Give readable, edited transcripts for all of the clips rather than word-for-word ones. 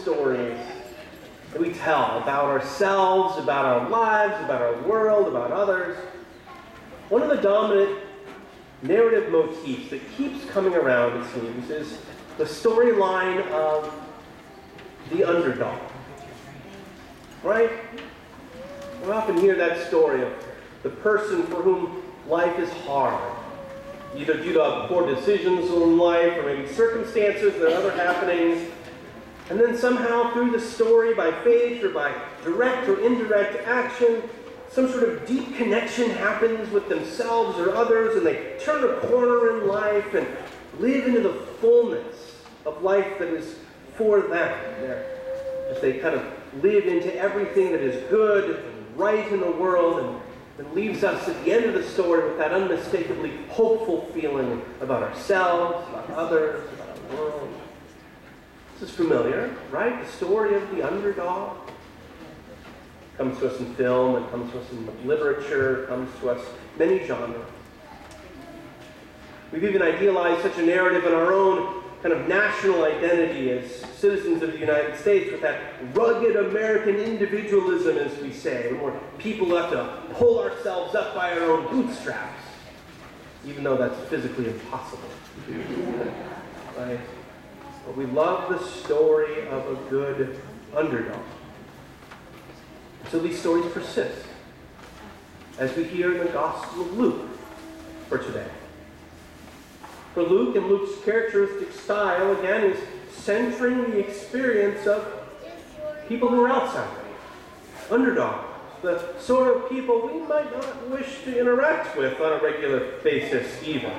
stories that we tell about ourselves, about our lives, about our world, about others, one of the dominant narrative motifs that keeps coming around, it seems, is the storyline of the underdog. Right? We often hear that story of the person for whom life is hard, either due to poor decisions in life or maybe circumstances or other happenings. And then somehow through the story, by faith or by direct or indirect action, some sort of deep connection happens with themselves or others, and they turn a corner in life and live into the fullness of life that is for them. As they kind of live into everything that is good and right in the world, and leaves us at the end of the story with that unmistakably hopeful feeling about ourselves, about others, about our world. This is familiar, right? The story of the underdog. It comes to us in film, it comes to us in literature, it comes to us in many genres. We've even idealized such a narrative in our own kind of national identity as citizens of the United States with that rugged American individualism, as we say, where people have to pull ourselves up by our own bootstraps, even though that's physically impossible to do. Right? But we love the story of a good underdog. So these stories persist, as we hear in the Gospel of Luke for today. For Luke, and Luke's characteristic style, again, is centering the experience of people who are outsiders, underdogs, the sort of people we might not wish to interact with on a regular basis even.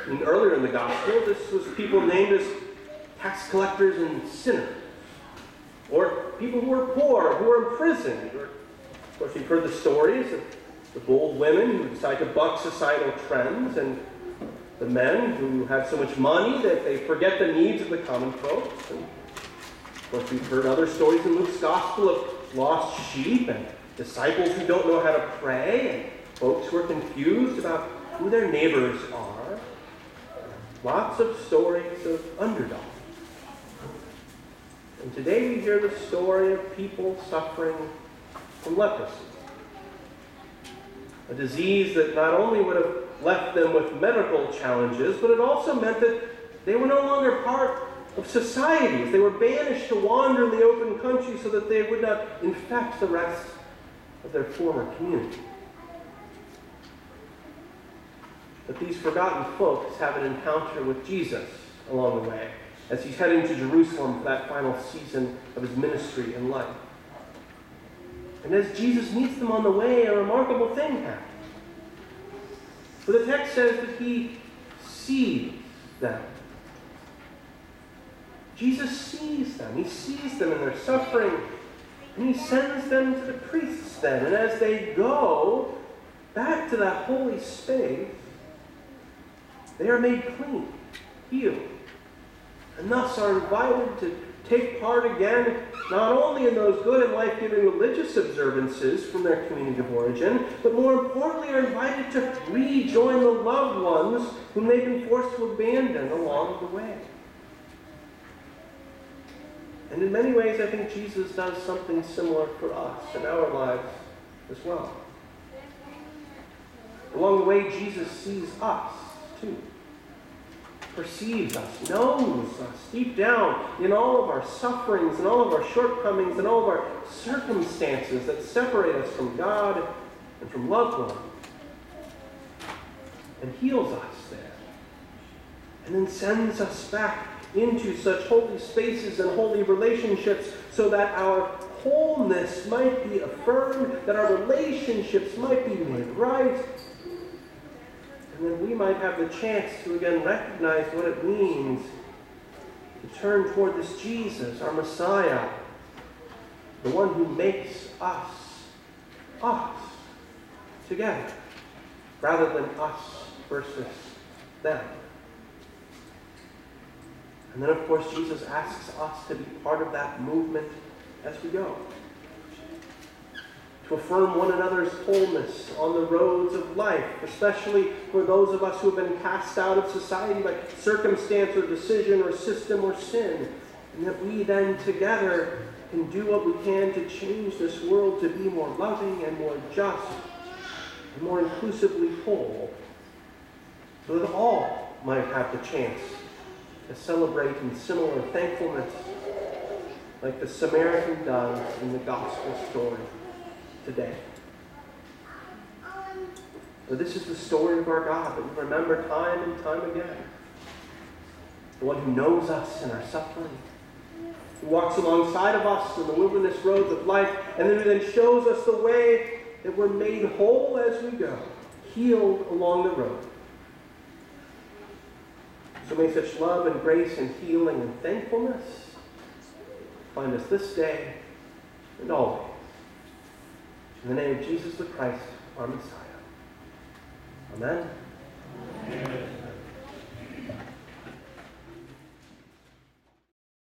And earlier in the Gospel, this was people named as tax collectors and sinners, or people who were poor, who were imprisoned. Or, of course, you've heard the stories of the bold women who decide to buck societal trends, and the men who have so much money that they forget the needs of the common folks. And of course, we've heard other stories in Luke's Gospel of lost sheep and disciples who don't know how to pray, and folks who are confused about who their neighbors are. Lots of stories of underdogs. And today we hear the story of people suffering from leprosy. A disease that not only would have left them with medical challenges, but it also meant that they were no longer part of society. They were banished to wander in the open country so that they would not infect the rest of their former community. But these forgotten folks have an encounter with Jesus along the way as he's heading to Jerusalem for that final season of his ministry and life. And as Jesus meets them on the way, a remarkable thing happens. For the text says that he sees them. Jesus sees them. He sees them in their suffering, and he sends them to the priests then. And as they go back to that holy space, they are made clean, healed, and thus are invited to take part again, not only in those good and life-giving religious observances from their community of origin, but more importantly are invited to rejoin the loved ones whom they've been forced to abandon along the way. And in many ways, I think Jesus does something similar for us in our lives as well. Along the way, Jesus sees us too. Perceives us, knows us deep down in all of our sufferings and all of our shortcomings and all of our circumstances that separate us from God and from loved ones. And heals us there. And then sends us back into such holy spaces and holy relationships so that our wholeness might be affirmed, that our relationships might be made right, and then we might have the chance to again recognize what it means to turn toward this Jesus, our Messiah, the one who makes us together, rather than us versus them. And then, of course, Jesus asks us to be part of that movement as we go. To affirm one another's wholeness on the roads of life, especially for those of us who have been cast out of society by circumstance or decision or system or sin. and that we then together can do what we can to change this world to be more loving and more just and more inclusively whole, so that all might have the chance to celebrate in similar thankfulness like the Samaritan does in the gospel story today. So this is the story of our God that we remember time and time again. The one who knows us in our suffering, who walks alongside of us in the wilderness roads of life, and then who then shows us the way that we're made whole as we go, healed along the road. So may such love and grace and healing and thankfulness find us this day and always. In the name of Jesus the Christ, our Messiah. Amen. Amen.